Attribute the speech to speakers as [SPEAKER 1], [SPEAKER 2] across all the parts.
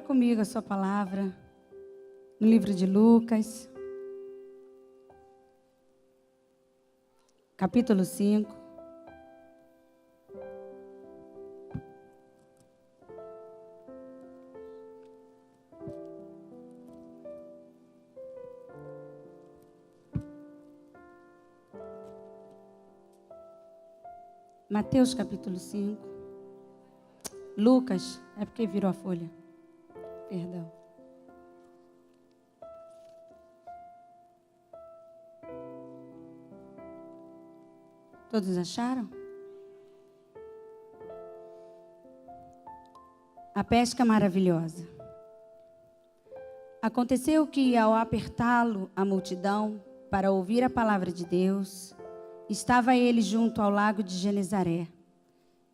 [SPEAKER 1] comigo a sua palavra no livro de Lucas, capítulo 5. Mateus capítulo 5. Lucas, é porque virou a folha. Perdão. Todos acharam? A pesca maravilhosa. Aconteceu que, ao apertá-lo a multidão para ouvir a palavra de Deus, estava ele junto ao lago de Genezaré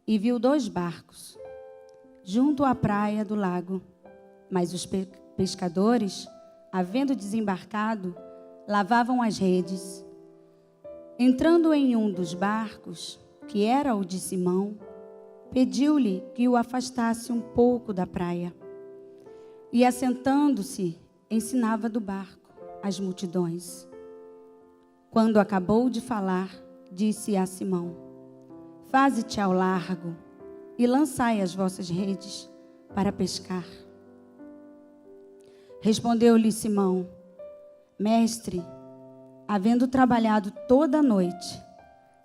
[SPEAKER 1] e viu 2 barcos junto à praia do lago. Mas os pescadores, havendo desembarcado, lavavam as redes. Entrando em um dos barcos, que era o de Simão, pediu-lhe que o afastasse um pouco da praia. E, assentando-se, ensinava do barco as multidões. Quando acabou de falar, disse a Simão: Faze-te ao largo e lançai as vossas redes para pescar. Respondeu-lhe Simão: Mestre, havendo trabalhado toda a noite,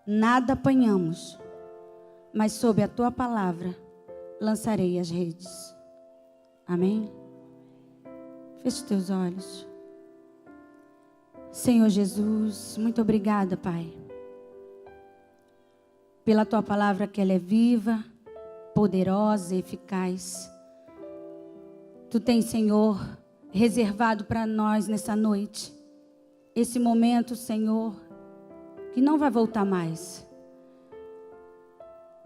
[SPEAKER 1] nada apanhamos, mas sob a tua palavra lançarei as redes. Amém? Feche os teus olhos. Senhor Jesus, muito obrigada, Pai, pela tua palavra, que ela é viva, poderosa e eficaz. Tu tens, Senhor, reservado para nós nessa noite esse momento, Senhor, que não vai voltar mais.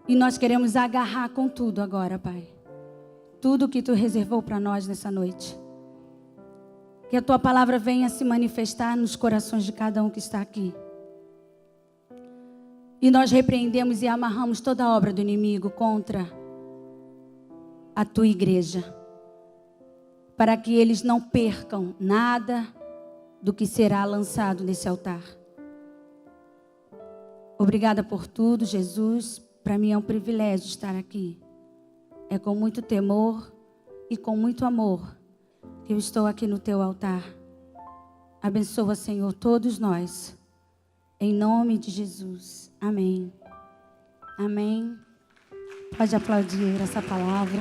[SPEAKER 1] E nós queremos agarrar com tudo agora, Pai. Tudo que tu reservou para nós nessa noite. Que a tua palavra venha se manifestar nos corações de cada um que está aqui. E nós repreendemos e amarramos toda a obra do inimigo contra a tua igreja, para que eles não percam nada do que será lançado nesse altar. Obrigada por tudo, Jesus. Para mim é um privilégio estar aqui. É com muito temor e com muito amor que eu estou aqui no teu altar. Abençoa, Senhor, todos nós. Em nome de Jesus. Amém. Amém. Pode aplaudir essa palavra.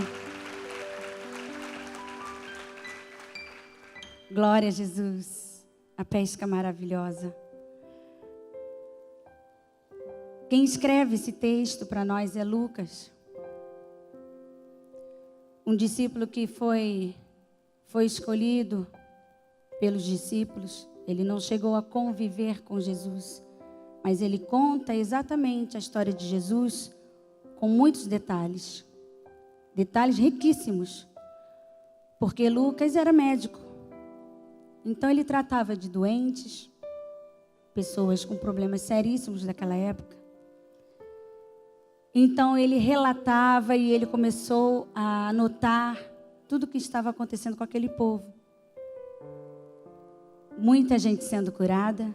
[SPEAKER 1] Glória a Jesus. A pesca maravilhosa. Quem escreve esse texto para nós é Lucas. Um discípulo que foi escolhido pelos discípulos. Ele não chegou a conviver com Jesus, mas ele conta exatamente a história de Jesus com muitos detalhes. Detalhes riquíssimos. Porque Lucas era médico. Então ele tratava de doentes, pessoas com problemas seríssimos daquela época. Então ele relatava e ele começou a anotar tudo o que estava acontecendo com aquele povo. Muita gente sendo curada.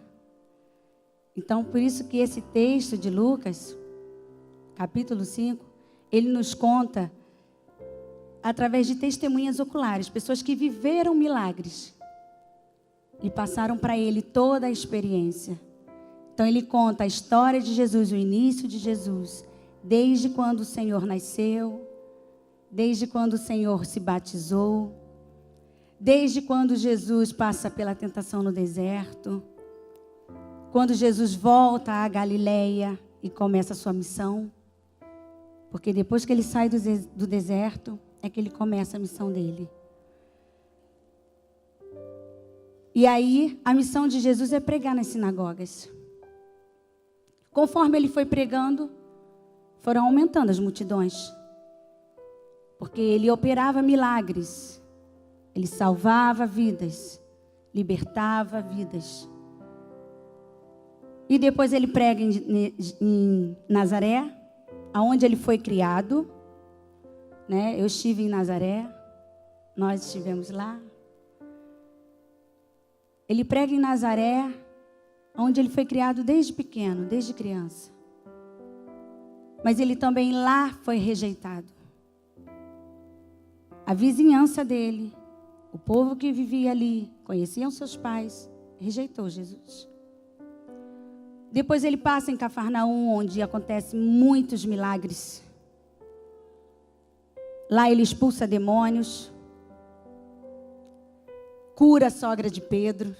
[SPEAKER 1] Então, por isso que esse texto de Lucas, capítulo 5, ele nos conta através de testemunhas oculares, pessoas que viveram milagres e passaram para ele toda a experiência. Então ele conta a história de Jesus, o início de Jesus, desde quando o Senhor nasceu, desde quando o Senhor se batizou, desde quando Jesus passa pela tentação no deserto, quando Jesus volta à Galileia e começa a sua missão, porque depois que ele sai do deserto, é que ele começa a missão dele. E aí, a missão de Jesus é pregar nas sinagogas. Conforme ele foi pregando, foram aumentando as multidões. Porque ele operava milagres. Ele salvava vidas. Libertava vidas. E depois ele prega em Nazaré, aonde ele foi criado. Né? Eu estive em Nazaré. Nós estivemos lá. Ele prega em Nazaré, onde ele foi criado desde pequeno, desde criança. Mas ele também lá foi rejeitado. A vizinhança dele, o povo que vivia ali, conheciam seus pais, rejeitou Jesus. Depois ele passa em Cafarnaum, onde acontecem muitos milagres. Lá ele expulsa demônios, cura a sogra de Pedro.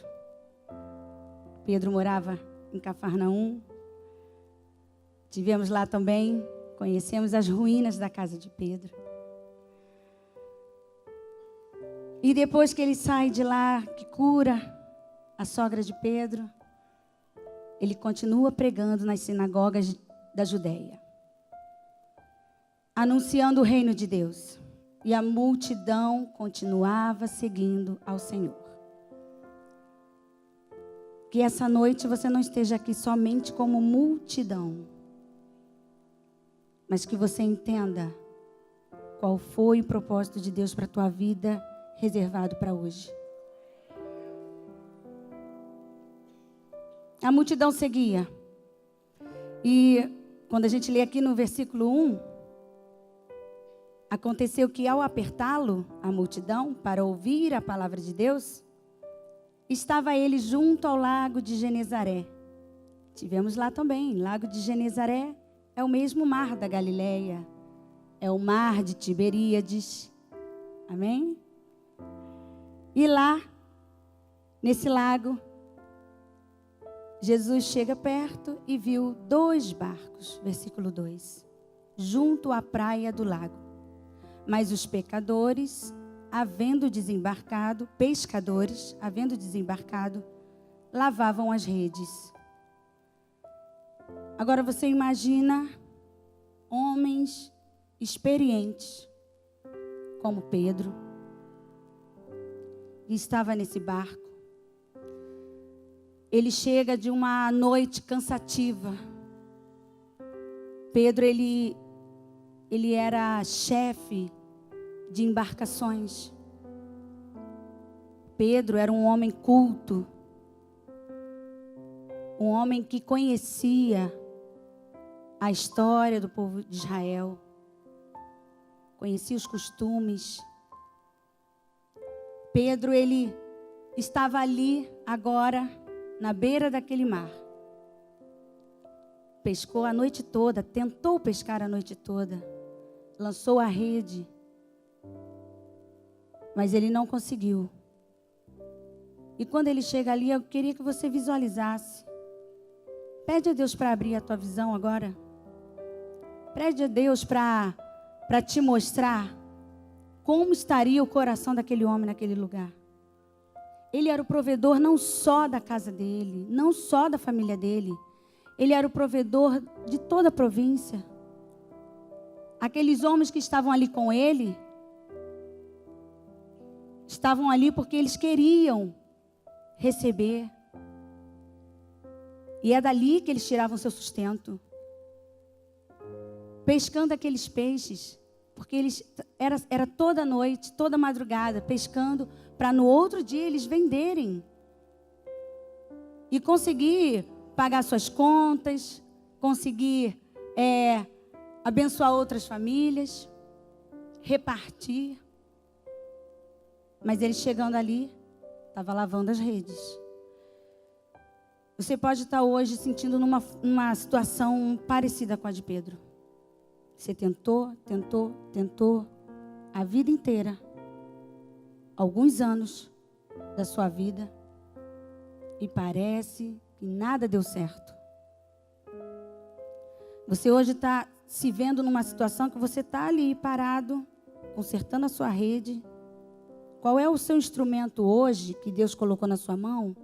[SPEAKER 1] Pedro morava em Cafarnaum. Estivemos lá também, conhecemos as ruínas da casa de Pedro. E depois que ele sai de lá, que cura a sogra de Pedro, ele continua pregando nas sinagogas da Judéia, anunciando o reino de Deus. E a multidão continuava seguindo ao Senhor. Que essa noite você não esteja aqui somente como multidão, mas que você entenda qual foi o propósito de Deus para a tua vida, reservado para hoje. A multidão seguia. E quando a gente lê aqui no versículo 1, aconteceu que ao apertá-lo, a multidão, para ouvir a palavra de Deus, estava ele junto ao lago de Genezaré. Tivemos lá também. Lago de Genezaré é o mesmo mar da Galileia. É o mar de Tiberíades. Amém? E lá, nesse lago, Jesus chega perto e viu 2 barcos, versículo 2, junto à praia do lago. Mas os pescadores, havendo desembarcado, lavavam as redes. Agora você imagina homens experientes, como Pedro, que estava nesse barco. Ele chega de uma noite cansativa. Pedro, ele era chefe de embarcações. Pedro era um homem culto, um homem que conhecia a história do povo de Israel, conhecia os costumes. Pedro, ele estava ali agora, na beira daquele mar. Pescou a noite toda, tentou pescar a noite toda, lançou a rede, mas ele não conseguiu. E quando ele chega ali, eu queria que você visualizasse. Pede a Deus para abrir a tua visão agora. Pede a Deus para te mostrar como estaria o coração daquele homem naquele lugar. Ele era o provedor não só da casa dele, não só da família dele. Ele era o provedor de toda a província. Aqueles homens que estavam ali com ele, estavam ali porque eles queriam receber. E é dali que eles tiravam seu sustento. Pescando aqueles peixes, porque era toda noite, toda madrugada, pescando, para no outro dia eles venderem. E conseguir pagar suas contas, conseguir abençoar outras famílias, repartir. Mas ele chegando ali, estava lavando as redes. Você pode estar hoje sentindo numa situação parecida com a de Pedro. Você tentou a vida inteira, alguns anos da sua vida, e parece que nada deu certo. Você hoje está se vendo numa situação que você está ali parado, consertando a sua rede. Qual é o seu instrumento hoje que Deus colocou na sua mão?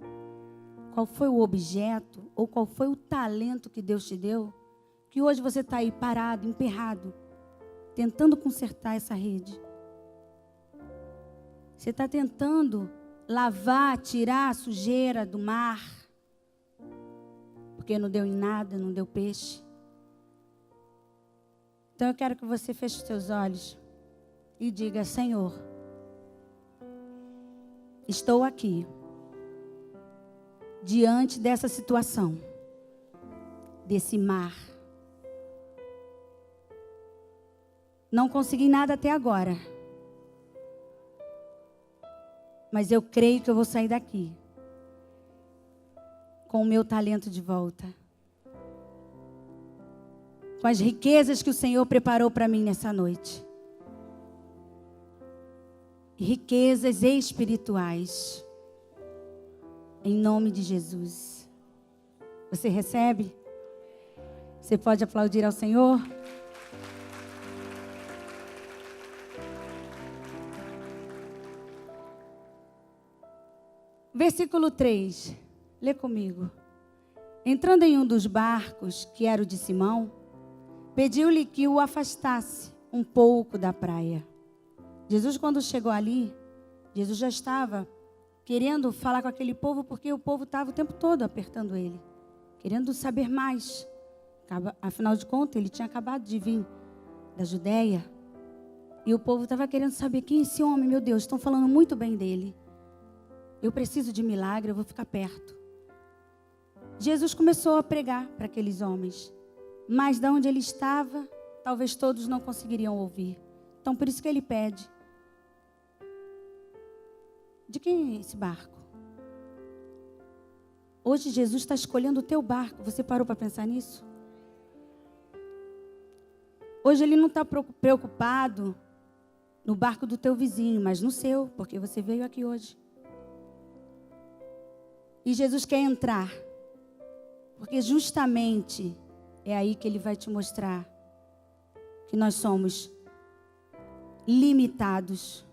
[SPEAKER 1] Qual foi o objeto ou qual foi o talento que Deus te deu? Que hoje você está aí parado, emperrado, tentando consertar essa rede. Você está tentando lavar, tirar a sujeira do mar, porque não deu em nada, não deu peixe. Então eu quero que você feche os seus olhos e diga: Senhor, estou aqui, diante dessa situação, desse mar. Não consegui nada até agora. Mas eu creio que eu vou sair daqui com o meu talento de volta. Com as riquezas que o Senhor preparou para mim nessa noite. Riquezas espirituais. Em nome de Jesus. Você recebe? Você pode aplaudir ao Senhor? Versículo 3, lê comigo. Entrando em um dos barcos, que era o de Simão, pediu-lhe que o afastasse um pouco da praia. Jesus, quando chegou ali, Jesus já estava querendo falar com aquele povo, porque o povo estava o tempo todo apertando ele, querendo saber mais. Afinal de contas, ele tinha acabado de vir da Judéia, e o povo estava querendo saber quem é esse homem, meu Deus, estão falando muito bem dele. Eu preciso de milagre, eu vou ficar perto. Jesus começou a pregar para aqueles homens. Mas de onde ele estava, talvez todos não conseguiriam ouvir. Então, por isso que ele pede. De quem é esse barco? Hoje Jesus está escolhendo o teu barco. Você parou para pensar nisso? Hoje ele não está preocupado no barco do teu vizinho, mas no seu, porque você veio aqui hoje. E Jesus quer entrar, porque justamente é aí que ele vai te mostrar que nós somos limitados.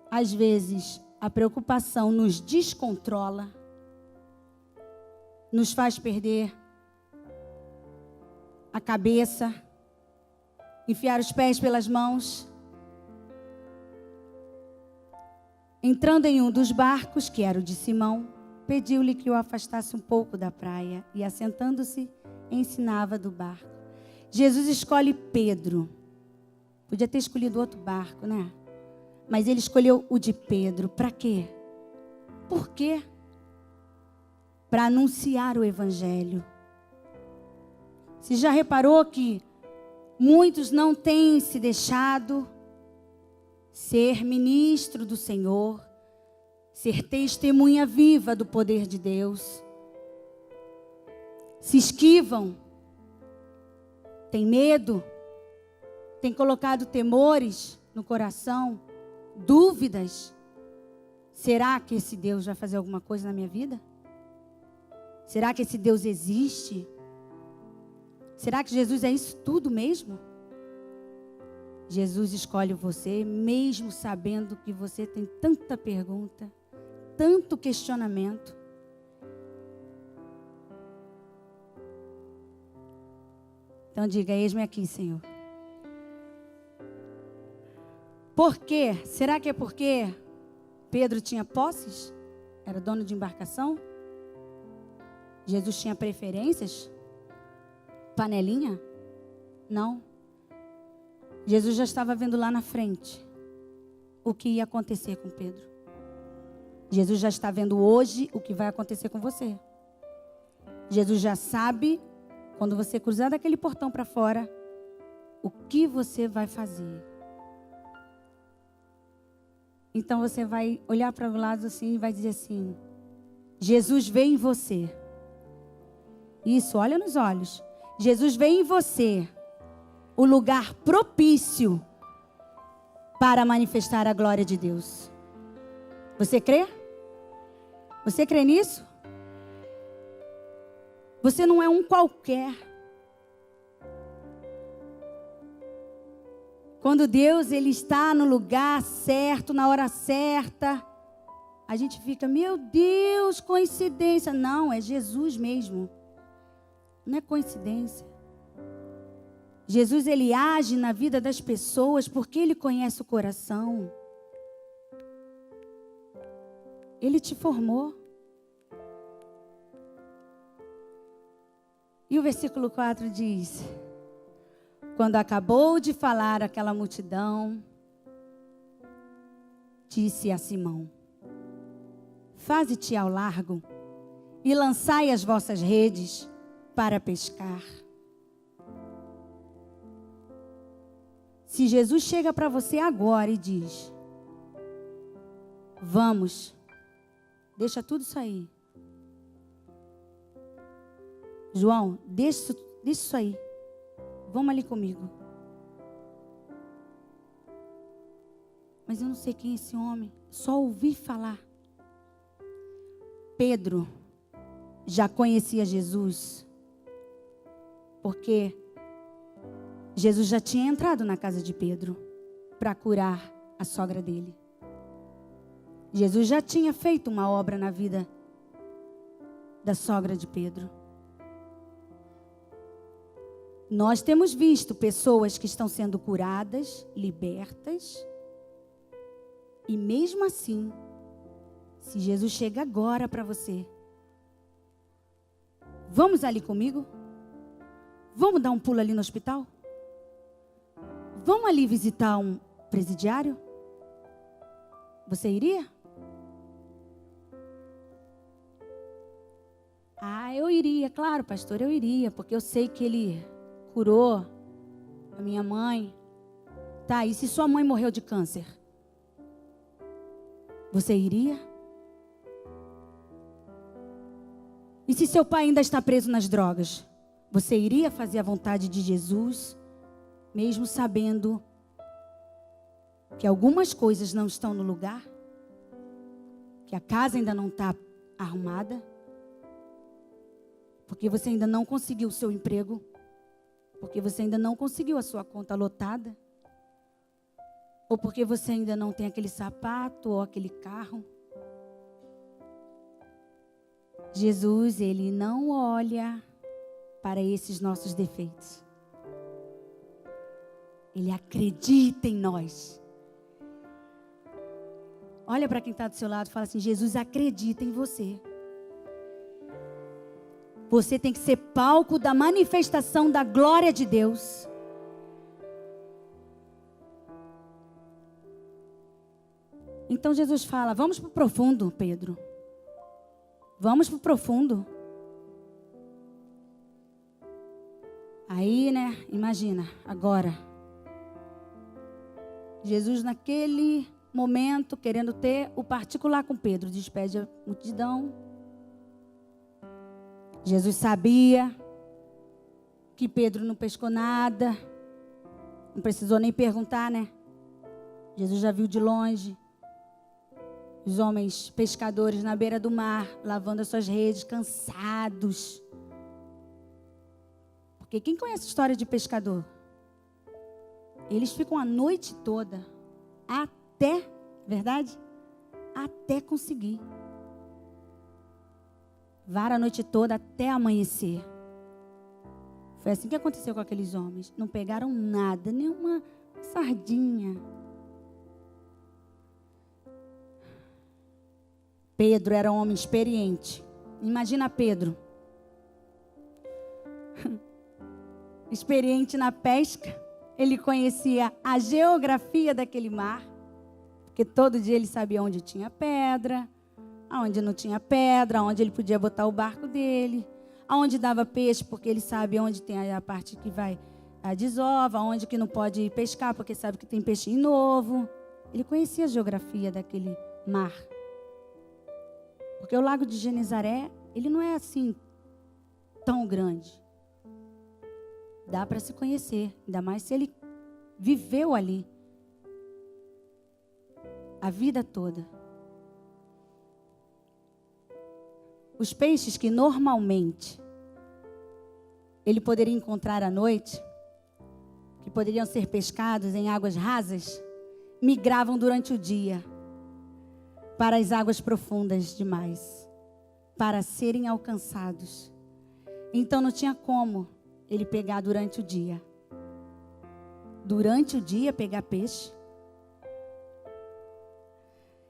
[SPEAKER 1] Às vezes, a preocupação nos descontrola, nos faz perder a cabeça, enfiar os pés pelas mãos. Entrando em um dos barcos, que era o de Simão, pediu-lhe que o afastasse um pouco da praia e, assentando-se, ensinava do barco. Jesus escolhe Pedro. Podia ter escolhido outro barco, né? Mas ele escolheu o de Pedro. Para quê? Por quê? Para anunciar o evangelho. Você já reparou que muitos não têm se deixado ser ministro do Senhor, ser testemunha viva do poder de Deus? Se esquivam, tem medo, tem colocado temores no coração, dúvidas. Será que esse Deus vai fazer alguma coisa na minha vida? Será que esse Deus existe? Será que Jesus é isso tudo mesmo? Jesus escolhe você, mesmo sabendo que você tem tanta pergunta, tanto questionamento. Então diga: eis-me aqui, Senhor. Por quê? Será que é porque Pedro tinha posses? Era dono de embarcação? Jesus tinha preferências? Panelinha? Não. Jesus já estava vendo lá na frente o que ia acontecer com Pedro. Jesus já está vendo hoje o que vai acontecer com você. Jesus já sabe, quando você cruzar daquele portão para fora, o que você vai fazer. Então você vai olhar para o lado assim e vai dizer assim: Jesus vê em você. Isso, olha nos olhos. Jesus vê em você o lugar propício para manifestar a glória de Deus. Você crê? Você crê nisso? Você não é um qualquer. Quando Deus ele está no lugar certo, na hora certa, a gente fica: meu Deus, coincidência. Não, é Jesus mesmo. Não é coincidência. Jesus, ele age na vida das pessoas porque ele conhece o coração. Ele te formou. E o versículo 4 diz: quando acabou de falar aquela multidão, disse a Simão: faze-te ao largo e lançai as vossas redes para pescar. Se Jesus chega para você agora e diz: vamos, deixa tudo isso aí. João, deixa isso aí. Vamos ali comigo. Mas eu não sei quem é esse homem. Só ouvi falar. Pedro já conhecia Jesus, porque Jesus já tinha entrado na casa de Pedro para curar a sogra dele. Jesus já tinha feito uma obra na vida da sogra de Pedro. Nós temos visto pessoas que estão sendo curadas, libertas, e mesmo assim, se Jesus chega agora para você: vamos ali comigo? Vamos dar um pulo ali no hospital? Vamos ali visitar um presidiário? Você iria? Ah, eu iria, claro, pastor, eu iria, porque eu sei que ele curou a minha mãe. Tá, e se sua mãe morreu de câncer? Você iria? E se seu pai ainda está preso nas drogas? Você iria fazer a vontade de Jesus, mesmo sabendo que algumas coisas não estão no lugar? Que a casa ainda não está arrumada? Porque você ainda não conseguiu o seu emprego? Porque você ainda não conseguiu a sua conta lotada? Ou porque você ainda não tem aquele sapato ou aquele carro? Jesus, ele não olha para esses nossos defeitos. Ele acredita em nós. Olha para quem está do seu lado e fala assim: Jesus acredita em você. Você tem que ser palco da manifestação da glória de Deus. Então Jesus fala: vamos para o profundo, Pedro. Vamos para o profundo. Aí, né, imagina, agora. Jesus naquele momento, querendo ter o particular com Pedro, despede a multidão. Jesus sabia que Pedro não pescou nada. Não precisou nem perguntar, né? Jesus já viu de longe os homens pescadores na beira do mar, lavando as suas redes, cansados. Porque quem conhece a história de pescador? Eles ficam a noite toda, até, verdade? Até conseguir. Vara a noite toda até amanhecer. Foi assim que aconteceu com aqueles homens. Não pegaram nada, nenhuma sardinha. Pedro era um homem experiente. Imagina Pedro. Experiente na pesca. Ele conhecia a geografia daquele mar. Porque todo dia ele sabia onde tinha pedra, aonde não tinha pedra, aonde ele podia botar o barco dele, aonde dava peixe, porque ele sabe onde tem a parte que vai a desova, aonde que não pode pescar, porque sabe que tem peixinho novo. Ele conhecia a geografia daquele mar. Porque o lago de Genezaré, ele não é assim tão grande. Dá para se conhecer, ainda mais se ele viveu ali a vida toda. Os peixes que normalmente ele poderia encontrar à noite, que poderiam ser pescados em águas rasas, migravam durante o dia para as águas profundas demais, para serem alcançados. Então não tinha como ele pegar durante o dia. Durante o dia pegar peixe.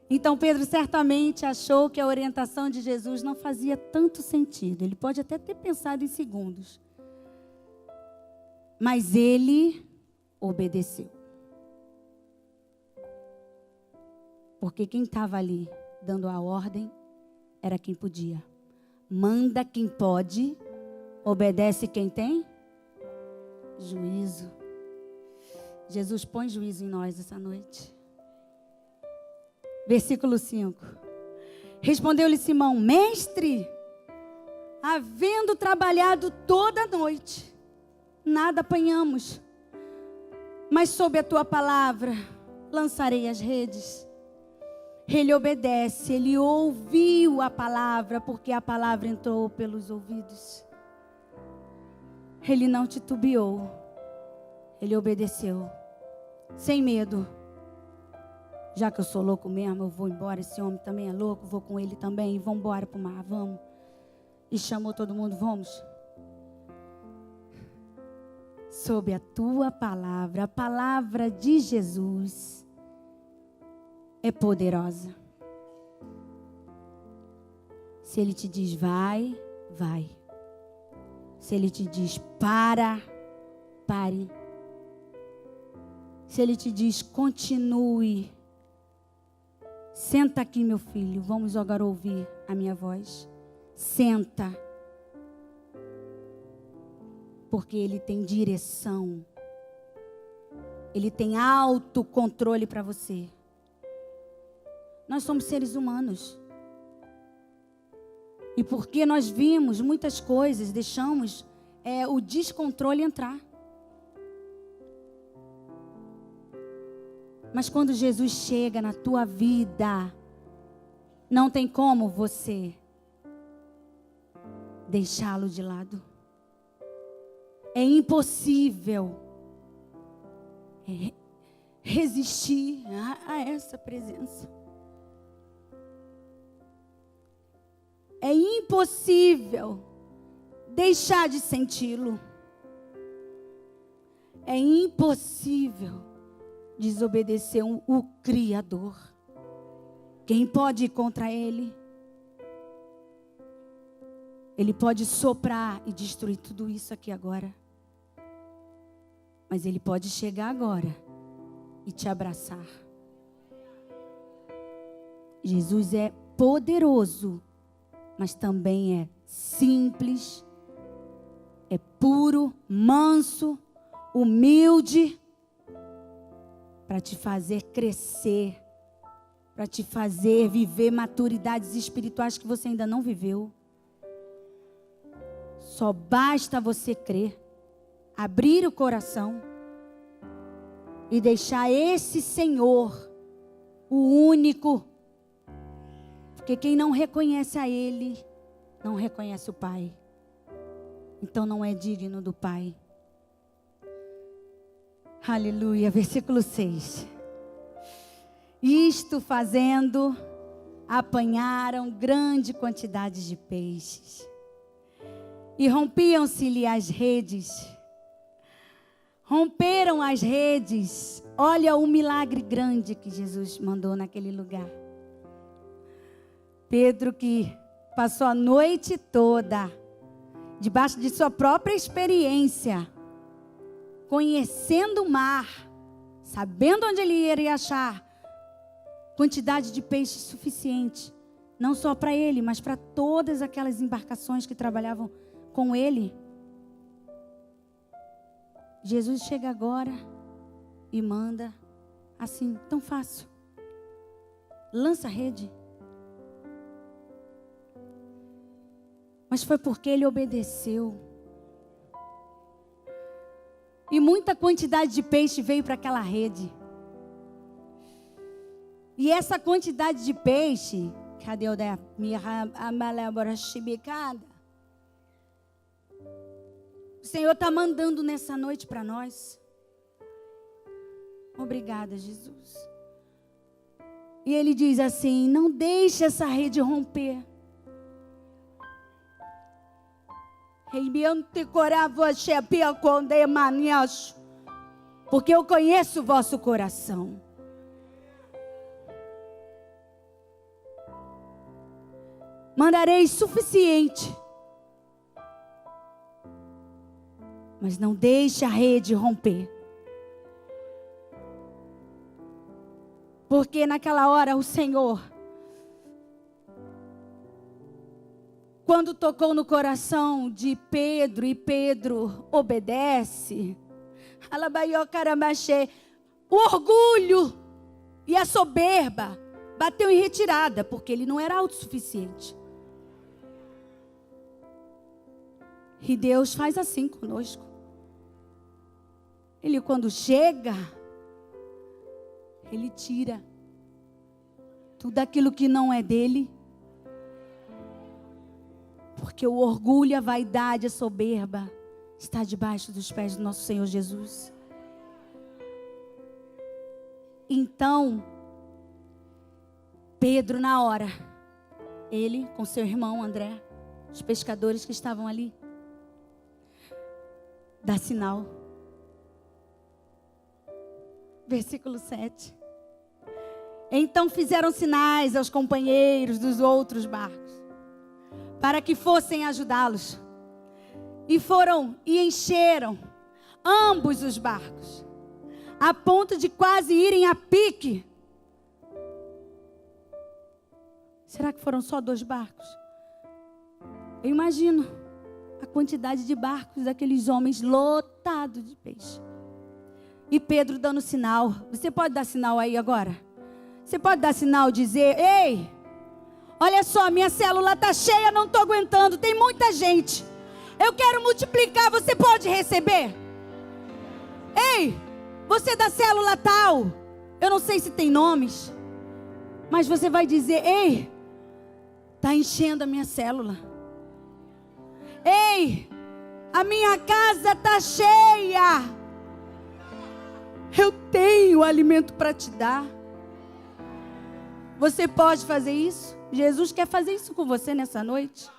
[SPEAKER 1] Então Pedro certamente achou que a orientação de Jesus não fazia tanto sentido. Ele pode até ter pensado em segundos. Mas ele obedeceu. Porque quem estava ali dando a ordem era quem podia. Manda quem pode, obedece quem tem juízo. Jesus põe juízo em nós essa noite. Versículo 5. Respondeu-lhe Simão: Mestre, havendo trabalhado toda a noite, nada apanhamos, mas sob a tua palavra lançarei as redes. Ele obedece, ele ouviu a palavra, porque a palavra entrou pelos ouvidos. Ele não titubeou, ele obedeceu, sem medo. Já que eu sou louco mesmo, eu vou embora, esse homem também é louco, vou com ele também, vamos embora para o mar, vamos. E chamou todo mundo, vamos. Sob a tua palavra, a palavra de Jesus é poderosa. Se ele te diz vai, vai. Se ele te diz para, pare. Se ele te diz continue. Senta aqui, meu filho, vamos agora ouvir a minha voz. Senta. Porque ele tem direção. Ele tem autocontrole para você. Nós somos seres humanos. E porque nós vimos muitas coisas, deixamos o descontrole entrar. Mas quando Jesus chega na tua vida, não tem como você deixá-lo de lado. É impossível resistir a essa presença. É impossível deixar de senti-lo. É impossível desobedecer o Criador. Quem pode ir contra Ele? Ele pode soprar e destruir tudo isso aqui agora. Mas Ele pode chegar agora e te abraçar. Jesus é poderoso, mas também é simples, é puro, manso, humilde, para te fazer crescer, para te fazer viver maturidades espirituais que você ainda não viveu. Só basta você crer, abrir o coração e deixar esse Senhor, o único. Porque quem não reconhece a Ele, não reconhece o Pai. Então não é digno do Pai. Aleluia. Versículo 6. Isto fazendo, apanharam grande quantidade de peixes. E rompiam-se-lhe as redes. Romperam as redes. Olha o milagre grande que Jesus mandou naquele lugar. Pedro, que passou a noite toda, debaixo de sua própria experiência, conhecendo o mar, sabendo onde ele iria achar quantidade de peixe suficiente, não só para ele, mas para todas aquelas embarcações que trabalhavam com ele. Jesus chega agora e manda assim, tão fácil. Lança a rede. Mas foi porque ele obedeceu. E muita quantidade de peixe veio para aquela rede. E essa quantidade de peixe, cadê o da o Senhor está mandando nessa noite para nós. Obrigada, Jesus. E Ele diz assim: não deixe essa rede romper. Porque eu conheço o vosso coração. Mandarei suficiente. Mas não deixe a rede romper. Porque naquela hora o Senhor, quando tocou no coração de Pedro e Pedro obedece, o orgulho e a soberba bateu em retirada, porque ele não era autossuficiente. E Deus faz assim conosco. Ele, quando chega, Ele tira tudo aquilo que não é dele. Porque o orgulho, a vaidade, a soberba está debaixo dos pés do nosso Senhor Jesus. Então, Pedro, na hora, ele com seu irmão André, os pescadores que estavam ali, dá sinal. Versículo 7. Então fizeram sinais aos companheiros dos outros barcos, para que fossem ajudá-los. E foram e encheram ambos os barcos, a ponto de quase irem a pique. Será que foram só 2 barcos? Eu imagino a quantidade de barcos daqueles homens lotados de peixe. E Pedro dando sinal. Você pode dar sinal aí agora? Você pode dar sinal, dizer: ei, olha só, minha célula está cheia, não estou aguentando, tem muita gente. Eu quero multiplicar, você pode receber? Ei, você da célula tal, eu não sei se tem nomes, mas você vai dizer: ei, está enchendo a minha célula. Ei, a minha casa está cheia. Eu tenho alimento para te dar. Você pode fazer isso? Jesus quer fazer isso com você nessa noite.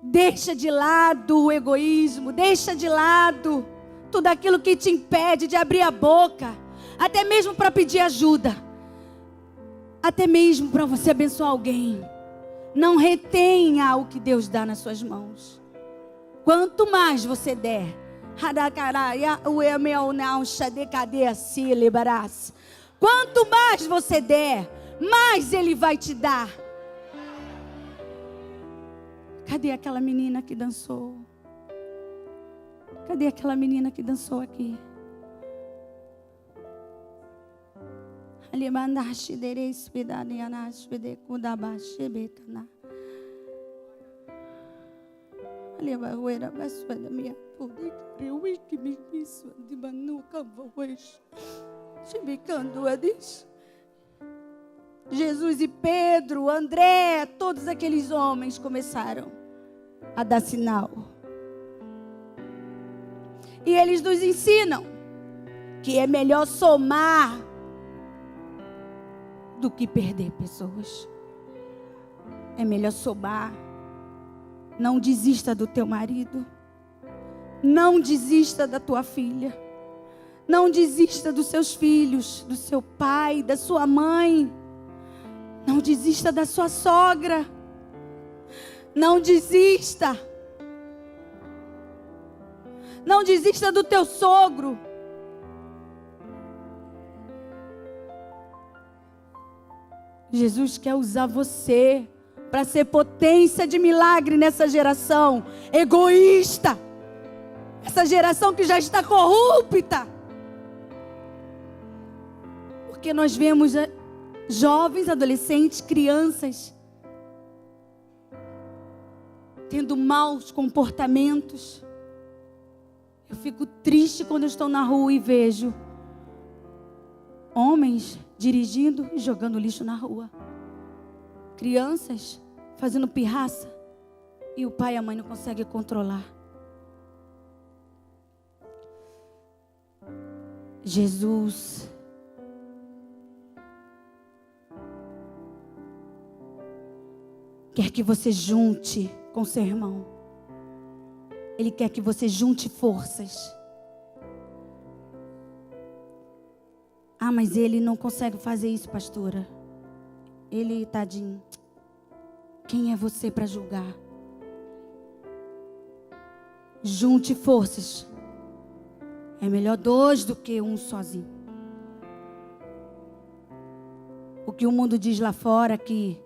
[SPEAKER 1] Deixa de lado o egoísmo, deixa de lado tudo aquilo que te impede de abrir a boca, até mesmo para pedir ajuda, até mesmo para você abençoar alguém. Não retenha o que Deus dá nas suas mãos. Quanto mais você der, quanto mais você der, mais Ele vai te dar. Cadê aquela menina que dançou? Cadê aquela menina que dançou aqui? Jesus e Pedro, André, todos aqueles homens começaram a dar sinal. E eles nos ensinam que é melhor somar do que perder pessoas. É melhor somar. Não desista do teu marido. Não desista da tua filha. Não desista dos seus filhos, do seu pai, da sua mãe. Não desista da sua sogra. Não desista. Não desista do teu sogro. Jesus quer usar você para ser potência de milagre nessa geração egoísta. Essa geração que já está corrupta. Porque nós vemos jovens, adolescentes, crianças tendo maus comportamentos. Eu fico triste quando eu estou na rua e vejo homens dirigindo e jogando lixo na rua. Crianças fazendo pirraça e o pai e a mãe não conseguem controlar. Jesus quer que você junte com seu irmão. Ele quer que você junte forças. Ah, mas ele não consegue fazer isso, pastora. Ele, tadinho. Quem é você para julgar? Junte forças. É melhor 2 do que 1 sozinho. O que o mundo diz lá fora que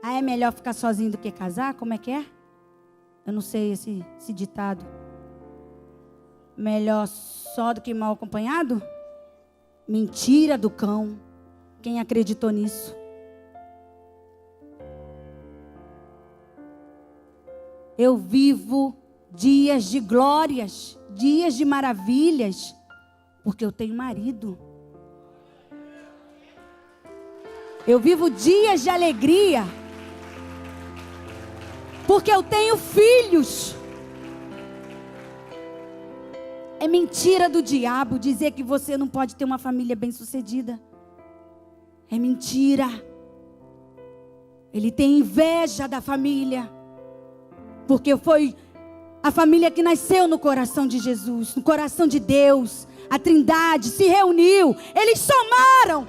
[SPEAKER 1] é melhor ficar sozinho do que casar, como é que é? Eu não sei esse ditado. Melhor só do que mal acompanhado? Mentira do cão. Quem acreditou nisso? Eu vivo dias de glórias, dias de maravilhas, porque eu tenho marido. Eu vivo dias de alegria, porque eu tenho filhos. É mentira do diabo dizer que você não pode ter uma família bem-sucedida. É mentira. Ele tem inveja da família, porque foi a família que nasceu no coração de Jesus, no coração de Deus. A Trindade se reuniu, eles somaram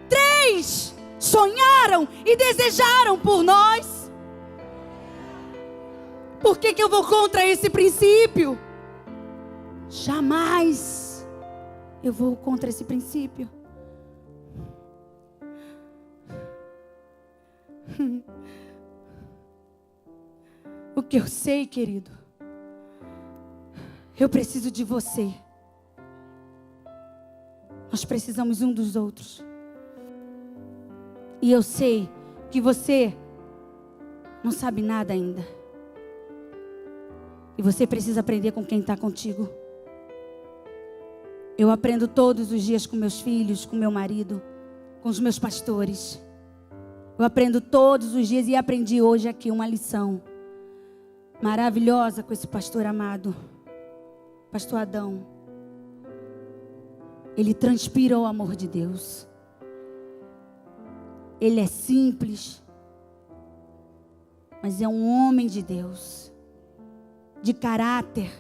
[SPEAKER 1] 3, sonharam e desejaram por nós. Por que eu vou contra esse princípio? Jamais eu vou contra esse princípio. O que eu sei, querido, eu preciso de você. Nós precisamos um dos outros. E eu sei que você não sabe nada ainda. E você precisa aprender com quem está contigo. Eu aprendo todos os dias com meus filhos, com meu marido, com os meus pastores. Eu aprendo todos os dias e aprendi hoje aqui uma lição maravilhosa com esse pastor amado, pastor Adão. Ele transpira o amor de Deus. Ele é simples, mas é um homem de Deus, de caráter.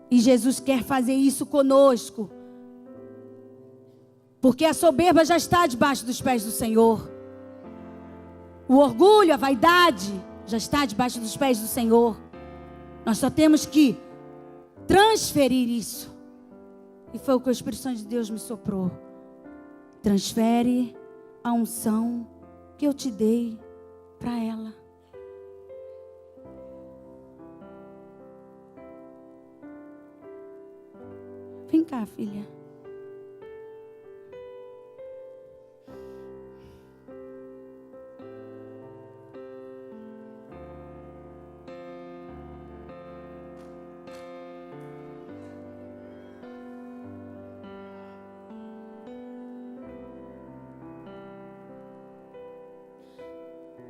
[SPEAKER 1] E Jesus quer fazer isso conosco, porque a soberba já está debaixo dos pés do Senhor. O orgulho, a vaidade já está debaixo dos pés do Senhor. Nós só temos que transferir isso. E foi o que o Espírito Santo de Deus me soprou. Transfere a unção que eu te dei para ela. Vem cá, filha.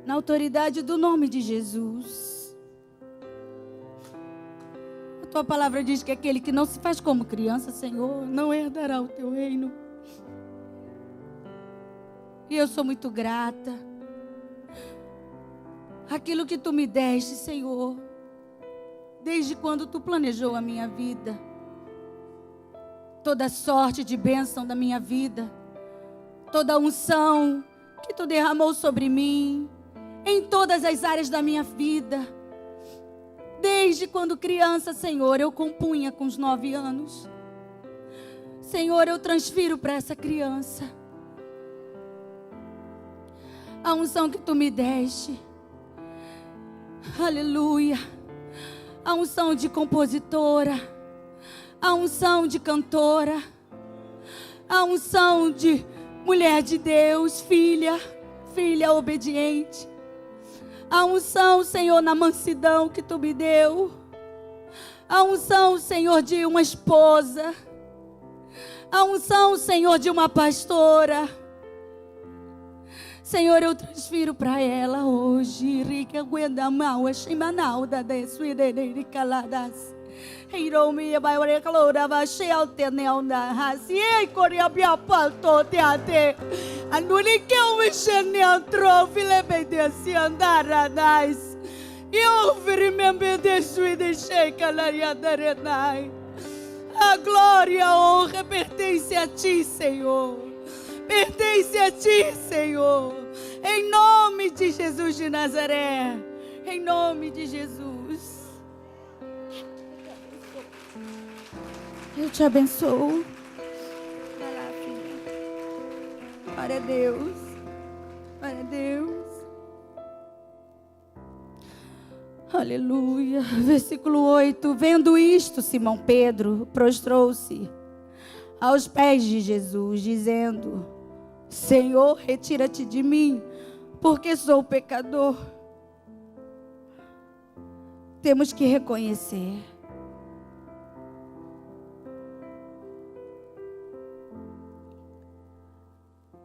[SPEAKER 1] Na autoridade do nome de Jesus. A tua palavra diz que aquele que não se faz como criança, Senhor, não herdará o teu reino. E eu sou muito grata. Aquilo que tu me deste, Senhor, desde quando tu planejou a minha vida. Toda sorte de bênção da minha vida. Toda a unção que tu derramou sobre mim. Em todas as áreas da minha vida. Desde quando criança, Senhor, eu compunha com os 9 anos. Senhor, eu transfiro para essa criança a unção que tu me deste. Aleluia. A unção de compositora. A unção de cantora. A unção de mulher de Deus, filha obediente. A unção, Senhor, na mansidão que tu me deu. A unção, Senhor, de uma esposa. A unção, Senhor, de uma pastora. Senhor, eu transfiro para ela hoje. Rica guenda mal, a chimanal da desuidere caladas. Heiromi vai ore calora va shel tenel da hasie koria bia palto teate. Anuli que o mexenel trofile bedesi andara nais. Eu remember the sweet shake laria darenai. A glória, a honra pertence a ti, Senhor. Pertence a ti, Senhor. Em nome de Jesus de Nazaré. Em nome de Jesus. Eu te abençoo. Vai lá, filho. Glória a Deus. Glória a Deus. Aleluia. Versículo 8. Vendo isto, Simão Pedro prostrou-se aos pés de Jesus, dizendo: Senhor, retira-te de mim, porque sou pecador. Temos que reconhecer.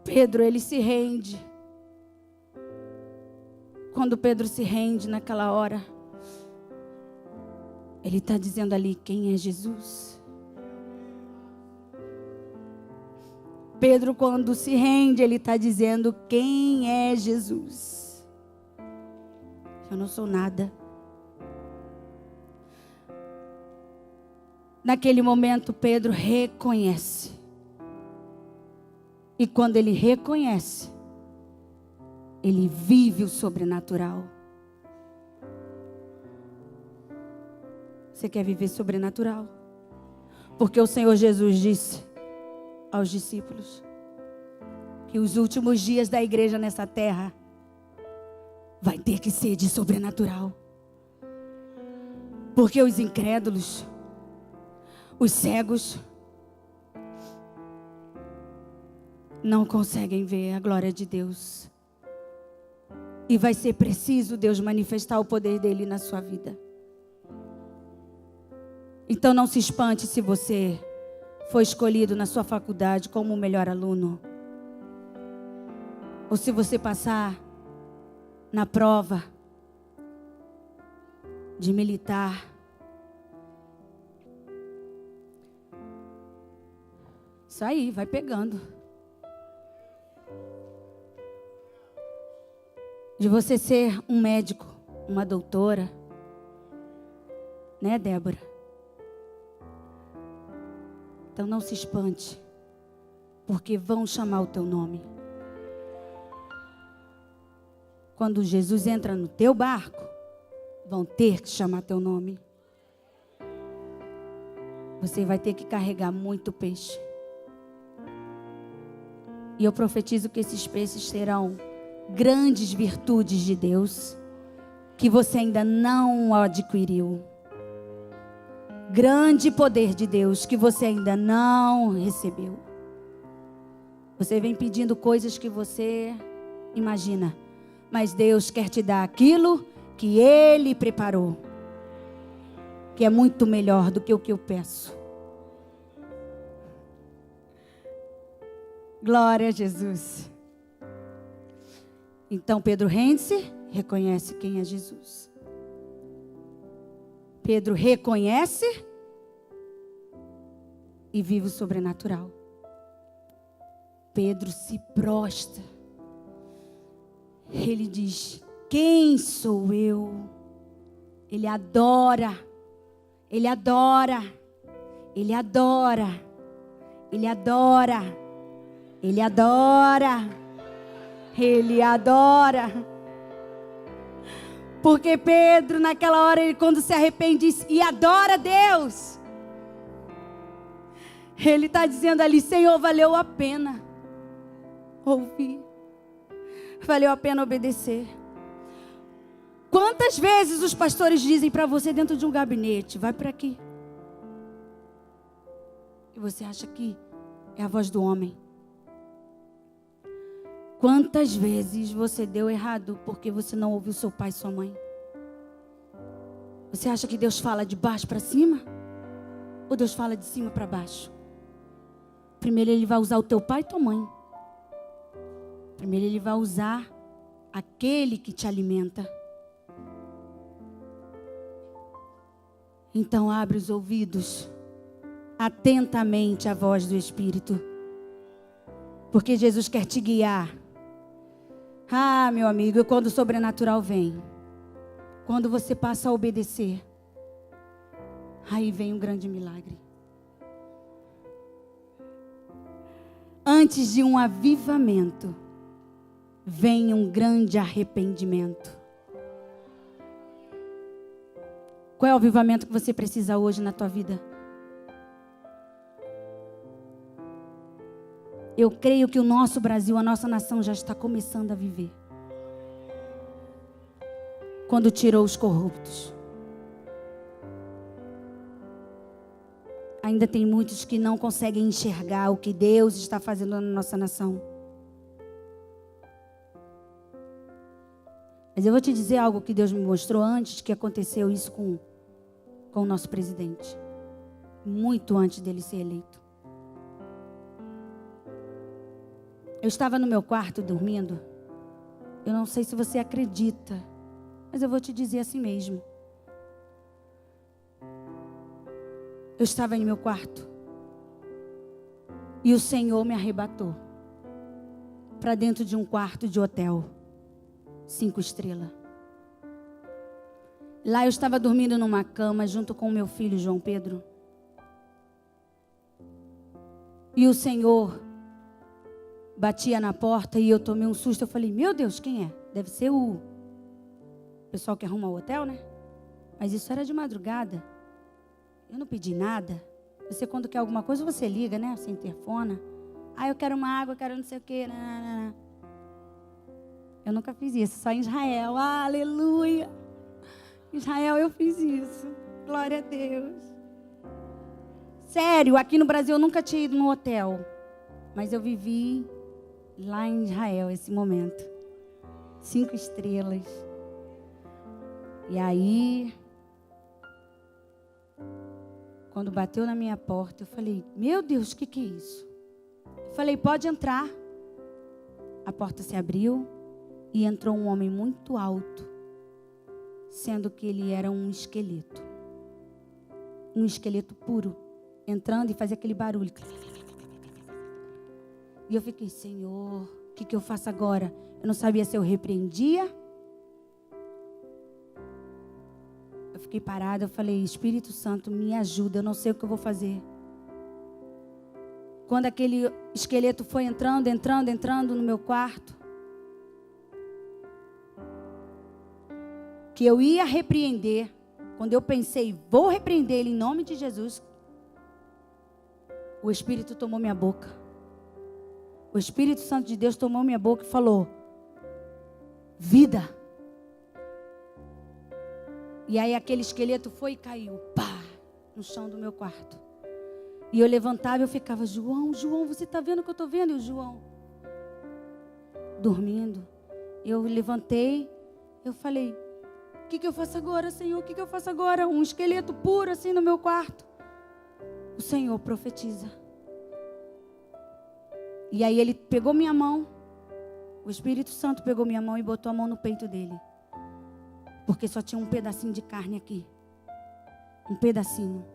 [SPEAKER 1] Pedro, ele se rende. Quando Pedro se rende naquela hora, ele está dizendo ali quem é Jesus. Pedro, quando se rende, ele está dizendo quem é Jesus. Eu não sou nada. Naquele momento, Pedro reconhece. E quando ele reconhece, ele vive o sobrenatural. Você quer viver sobrenatural? Porque o Senhor Jesus disse aos discípulos que os últimos dias da igreja nessa terra vai ter que ser de sobrenatural. Porque os incrédulos, os cegos, não conseguem ver a glória de Deus. E vai ser preciso Deus manifestar o poder dele na sua vida. Então não se espante se você foi escolhido na sua faculdade como o melhor aluno. Ou se você passar na prova de militar. Isso aí, vai pegando. De você ser um médico, uma doutora. Né, Débora? Então não se espante, porque vão chamar o teu nome. Quando Jesus entra no teu barco, vão ter que chamar teu nome. Você vai ter que carregar muito peixe. E eu profetizo que esses peixes serão grandes virtudes de Deus, que você ainda não adquiriu. Grande poder de Deus que você ainda não recebeu. Você vem pedindo coisas que você imagina, mas Deus quer te dar aquilo que Ele preparou, que é muito melhor do que o que eu peço. Glória a Jesus. Então Pedro rende-se, reconhece quem é Jesus. Pedro reconhece e vive o sobrenatural. Pedro se prostra. Ele diz: quem sou eu? Ele adora. Ele adora. Ele adora. Ele adora. Ele adora. Ele adora. Porque Pedro, naquela hora, ele quando se arrepende e adora Deus, ele está dizendo ali: Senhor, valeu a pena ouvir, valeu a pena obedecer. Quantas vezes os pastores dizem para você dentro de um gabinete: vai para aqui, e você acha que é a voz do homem? Quantas vezes você deu errado porque você não ouviu seu pai e sua mãe? Você acha que Deus fala de baixo para cima? Ou Deus fala de cima para baixo? Primeiro Ele vai usar o teu pai e tua mãe. Primeiro Ele vai usar aquele que te alimenta. Então abre os ouvidos atentamente à voz do Espírito. Porque Jesus quer te guiar. Ah, meu amigo, quando o sobrenatural vem, quando você passa a obedecer, aí vem um grande milagre. Antes de um avivamento, vem um grande arrependimento. Qual é o avivamento que você precisa hoje na tua vida? Eu creio que o nosso Brasil, a nossa nação já está começando a viver. Quando tirou os corruptos. Ainda tem muitos que não conseguem enxergar o que Deus está fazendo na nossa nação. Mas eu vou te dizer algo que Deus me mostrou antes que aconteceu isso com o nosso presidente. Muito antes dele ser eleito. Eu estava no meu quarto dormindo. Eu não sei se você acredita, mas eu vou te dizer assim mesmo. Eu estava em meu quarto e o Senhor me arrebatou para dentro de um quarto de hotel, 5 estrelas. Lá eu estava dormindo numa cama junto com o meu filho João Pedro. E o Senhor batia na porta e eu tomei um susto. Eu falei, meu Deus, quem é? Deve ser o pessoal que arruma o hotel, né? Mas isso era de madrugada. Eu não pedi nada. Você, quando quer alguma coisa, você liga, né? Você interfona. Ah, eu quero uma água, eu quero não sei o quê. Não. Eu nunca fiz isso, só em Israel. Ah, aleluia. Em Israel eu fiz isso. Glória a Deus. Sério, aqui no Brasil eu nunca tinha ido no hotel. Mas eu vivi lá em Israel esse momento. 5 estrelas. E aí, quando bateu na minha porta, eu falei, meu Deus, o que é isso? Eu falei, pode entrar. A porta se abriu e entrou um homem muito alto, sendo que ele era um esqueleto. Um esqueleto puro, entrando e fazia aquele barulho. E eu fiquei, Senhor, o que eu faço agora? Eu não sabia se eu repreendia. Eu fiquei parada, eu falei, Espírito Santo, me ajuda, eu não sei o que eu vou fazer. Quando aquele esqueleto foi entrando no meu quarto, que eu ia repreender, quando eu pensei, vou repreender ele em nome de Jesus, o Espírito tomou minha boca. O Espírito Santo de Deus tomou minha boca e falou, vida. E aí aquele esqueleto foi e caiu, pá, no chão do meu quarto. E eu levantava e eu ficava, João, você está vendo o que eu estou vendo? E o João, dormindo. Eu levantei, eu falei, o que eu faço agora, Senhor? O que eu faço agora? Um esqueleto puro assim no meu quarto. O Senhor profetiza. E aí ele pegou minha mão, o Espírito Santo pegou minha mão e botou a mão no peito dele. Porque só tinha um pedacinho de carne aqui. Um pedacinho.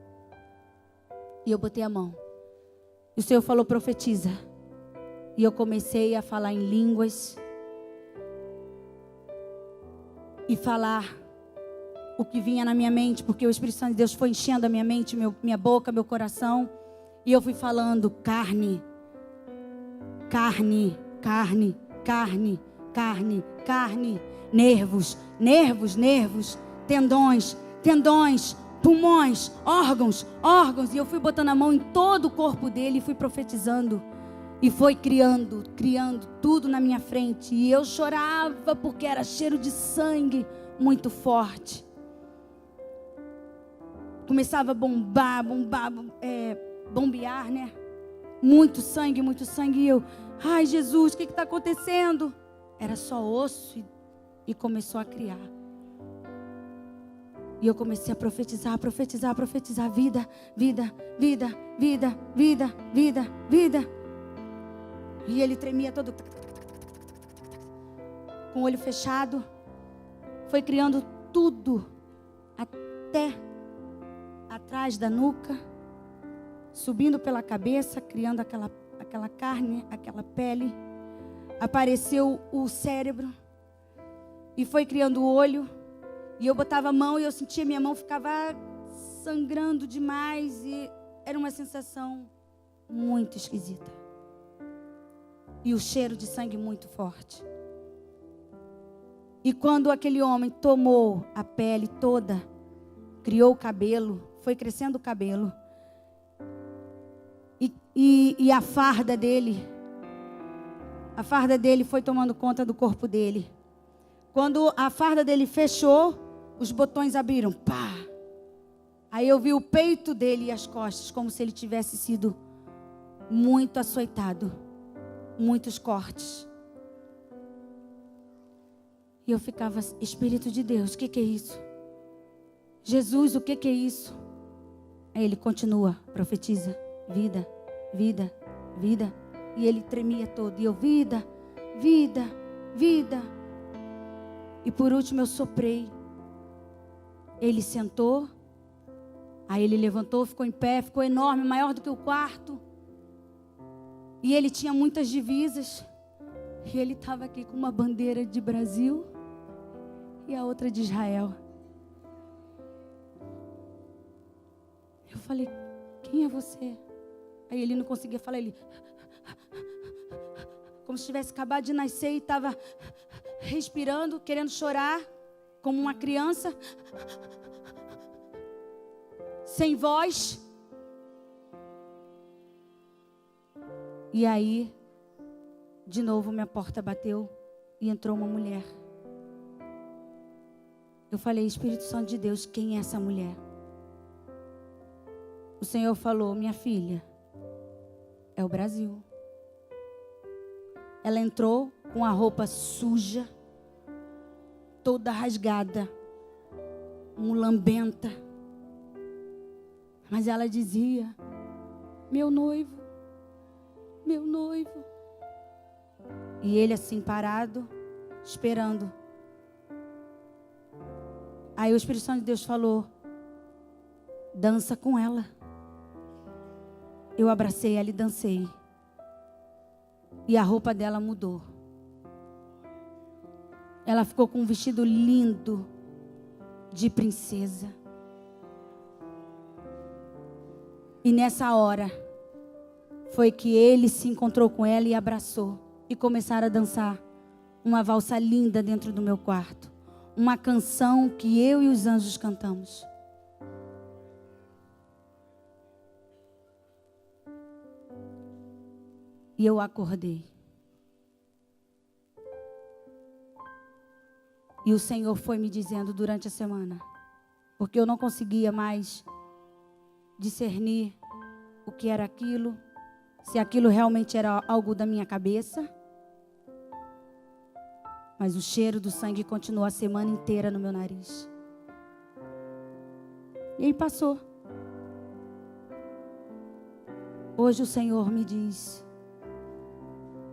[SPEAKER 1] E eu botei a mão. E o Senhor falou, profetiza. E eu comecei a falar em línguas. E falar o que vinha na minha mente. Porque o Espírito Santo de Deus foi enchendo a minha mente, minha boca, meu coração. E eu fui falando carne. Carne, carne, carne, carne, carne. Nervos, nervos, nervos. Tendões, tendões. Pulmões, órgãos. E eu fui botando a mão em todo o corpo dele e fui profetizando. E foi criando tudo na minha frente. E eu chorava porque era cheiro de sangue muito forte. Começava a bombear, né? Muito sangue. E eu, ai Jesus, o que está acontecendo? Era só osso e começou a criar. E eu comecei a profetizar, vida, vida, vida, vida, vida, vida, vida. E ele tremia todo, com o olho fechado. Foi criando tudo, até atrás da nuca, subindo pela cabeça, criando aquela carne, aquela pele. Apareceu o cérebro e foi criando o olho. E eu botava a mão e eu sentia minha mão ficava sangrando demais. E era uma sensação muito esquisita. E o cheiro de sangue muito forte. E quando aquele homem tomou a pele toda, criou o cabelo, foi crescendo o cabelo. E a farda dele A farda dele foi tomando conta do corpo dele. Quando a farda dele fechou, os botões abriram. Pá! Aí eu vi o peito dele e as costas, como se ele tivesse sido muito açoitado. Muitos cortes. E eu ficava, Espírito de Deus, o que é isso? Jesus, o que é isso? Aí ele continua, profetiza. Vida, vida, vida. E ele tremia todo. E eu, vida, vida, vida. E por último eu soprei. Ele sentou. Aí ele levantou, ficou em pé, ficou enorme, maior do que o quarto. E ele tinha muitas divisas. E ele estava aqui com uma bandeira de Brasil e a outra de Israel. Eu falei, quem é você? Aí ele não conseguia falar, ele... como se tivesse acabado de nascer e estava respirando, querendo chorar, como uma criança, sem voz. E aí, de novo, minha porta bateu e entrou uma mulher. Eu falei, Espírito Santo de Deus, quem é essa mulher? O Senhor falou, minha filha, é o Brasil. Ela entrou com a roupa suja, toda rasgada, mulambenta. Mas ela dizia, meu noivo, meu noivo. E ele assim parado, esperando. Aí o Espírito Santo de Deus falou, dança com ela. Eu abracei ela e dancei. E a roupa dela mudou. Ela ficou com um vestido lindo de princesa. E nessa hora foi que ele se encontrou com ela e abraçou. E começaram a dançar uma valsa linda dentro do meu quarto. Uma canção que eu e os anjos cantamos. E eu acordei. E o Senhor foi me dizendo durante a semana, porque eu não conseguia mais discernir o que era aquilo, se aquilo realmente era algo da minha cabeça. Mas o cheiro do sangue continuou a semana inteira no meu nariz. E aí passou. Hoje o Senhor me diz,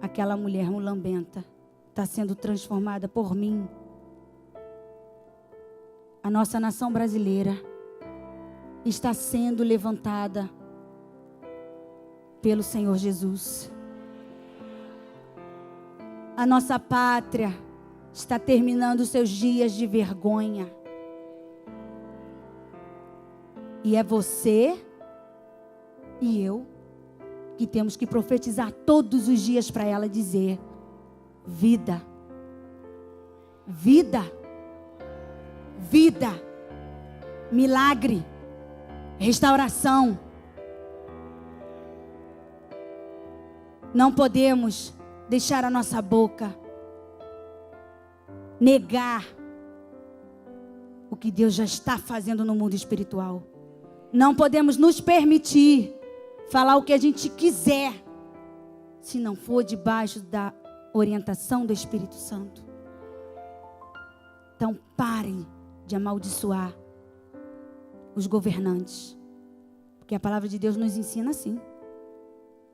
[SPEAKER 1] aquela mulher mulambenta está sendo transformada por mim. A nossa nação brasileira está sendo levantada pelo Senhor Jesus. A nossa pátria está terminando os seus dias de vergonha. E é você e eu que temos que profetizar todos os dias para ela dizer, vida, vida, vida, milagre, restauração. Não podemos deixar a nossa boca negar o que Deus já está fazendo no mundo espiritual. Não podemos nos permitir falar o que a gente quiser, se não for debaixo da orientação do Espírito Santo. Então parem de amaldiçoar os governantes, porque a palavra de Deus nos ensina assim.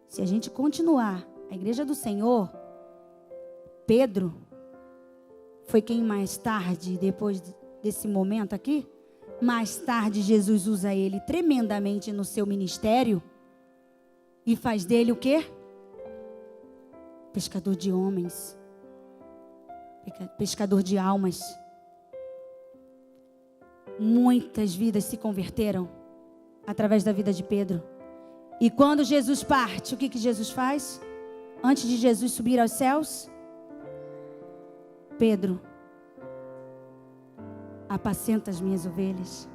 [SPEAKER 1] Se a gente continuar, a igreja do Senhor, Pedro foi quem mais tarde, depois desse momento aqui, mais tarde Jesus usa ele tremendamente no seu ministério e faz dele o quê? Pescador de homens, pescador de almas. Muitas vidas se converteram através da vida de Pedro. E quando Jesus parte, o que Jesus faz? Antes de Jesus subir aos céus, Pedro, apacenta as minhas ovelhas.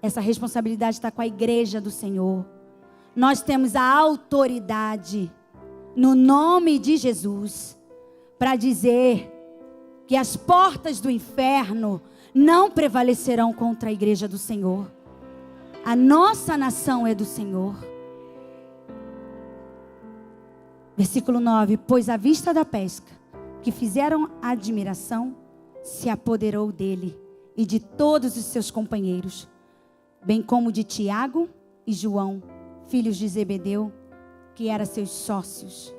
[SPEAKER 1] Essa responsabilidade está com a igreja do Senhor. Nós temos a autoridade. no nome de Jesus, para dizer que as portas do inferno não prevalecerão contra a igreja do Senhor. A nossa nação é do Senhor. Versículo 9: pois à vista da pesca que fizeram admiração, se apoderou dele e de todos os seus companheiros, bem como de Tiago e João, filhos de Zebedeu, que eram seus sócios.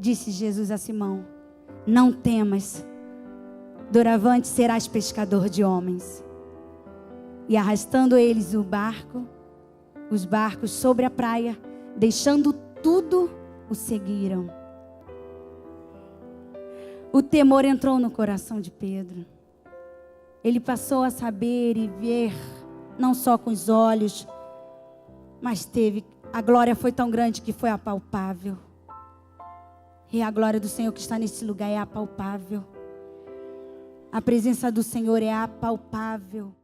[SPEAKER 1] Disse Jesus a Simão: não temas, doravante serás pescador de homens. E arrastando eles os barcos sobre a praia, deixando tudo, o seguiram. O temor entrou no coração de Pedro. Ele passou a saber e ver, não só com os olhos, mas a glória foi tão grande que foi apalpável. E a glória do Senhor que está nesse lugar é apalpável. A presença do Senhor é apalpável.